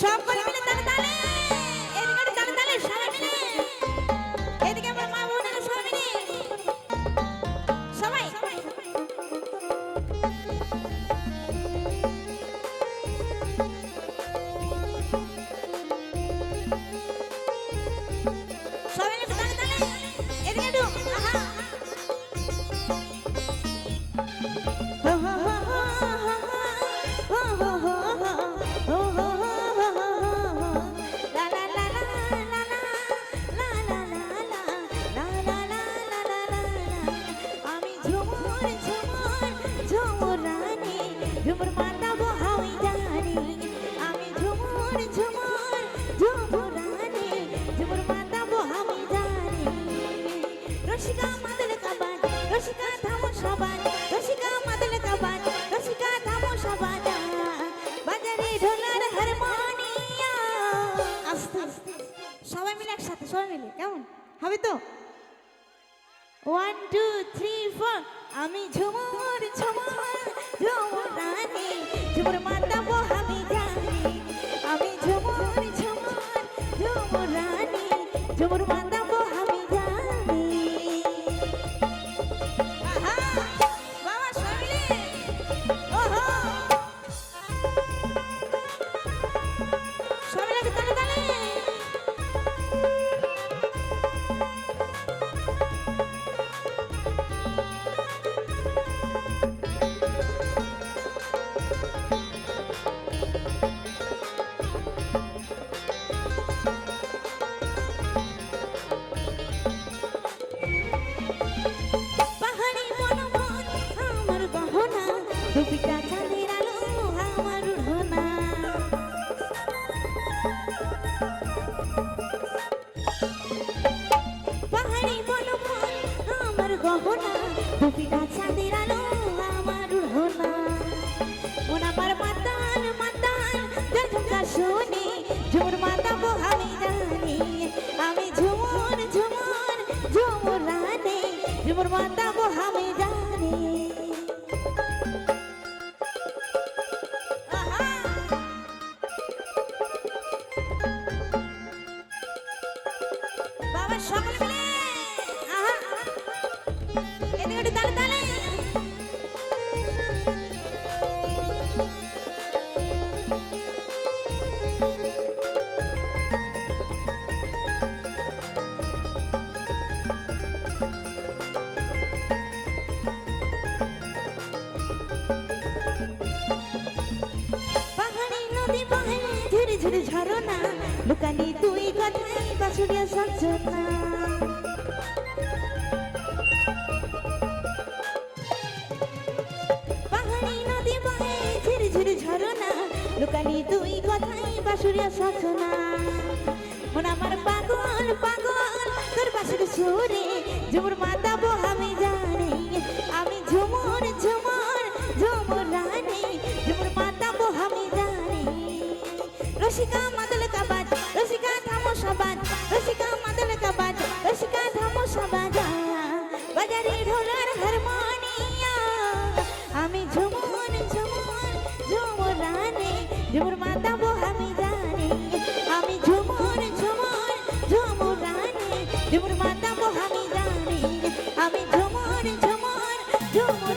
সব করে মিলে তালে তালে এদিকে তালে তালে সবাই মিলে এদিকে আমার মা বোনেরা সবাই মিলে সবাই সবাই মিলে তালে তালে এদিকে একটু আহা ঝুমুর মাতাবো হাওই জানি আমি ঝুমুর ঝুমুর ঝুমুর রানী ঝুমুর মাতাবো হাওই জানি রসিকা মাদল কাবান রসিকা থামো সবান রসিকা মাদল কাবান রসিকা থামো সবান বাজারে ঢোলার হারমোনিয়া আস্তে আস্তে সবাই মিলে একসাথে সবাই মিলে কেমন হবে তো 1 2 3 4 আমি ঝুমুর ঝুমুর ঝুমুর রানী ঝুমুর মাতাবো আমি জানি আমি ঝুমুর ঝুমুর ঝুমুর রানী ঝুমুর মাতাবো আমি জানি আহা বাবা সবাই ওহো সবাই লাগে তালে তালে দুপিটা চাঁদের আলো আমার উঠোনা পাহাড়ি বনফল আমার গহনা দুপিটা চাঁদের আলো আমার উঠোনা মন আমার মাতাল মাতাল ঝুমকা শুনি ঝুমুর মাতাবো আমি জানি আমি ঝুমুর ঝুমুর ঝুমুর রানী ঝুমুর মাতাবো আমি জানি বাবা সকলে মিলে আহা এদিকে একটু তালে তালে পাহাড়ি নদী বহে ঝুরে ঝুরে ঝরনা লুকানি তুই কথাই বাসুরিয়া সঞ্চনা পাহাড়ি নদী বহে ঝুরে ঝুরে ঝরনা লুকানি তুই কথাই বাসুরিয়া সঞ্চনা মন আমার পাগল পাগল তোর বাসুর সুরে ঝুমুর মাতাবো আমি জানি আমি ঝুমুর ঝুমুর ঝুমুর রানী ঝুমুর মাতাবো আমি জানি রসিকা মাদল কাবান রসিকা থামো সবান রসিকা মাদল কাবান রসিকা থামো সবান বাজারে ঢোলার হারমোনিয়া আমি ঝুমুর ঝুমুর ঝুমুর রানী ঝুমুর মাতাবো আমি জানি আমি ঝুমুর ঝুমুর ঝুমুর রানী ঝুমুর মাতাবো আমি জানি আমি ঝুমুর ঝুমুর ঝুমুর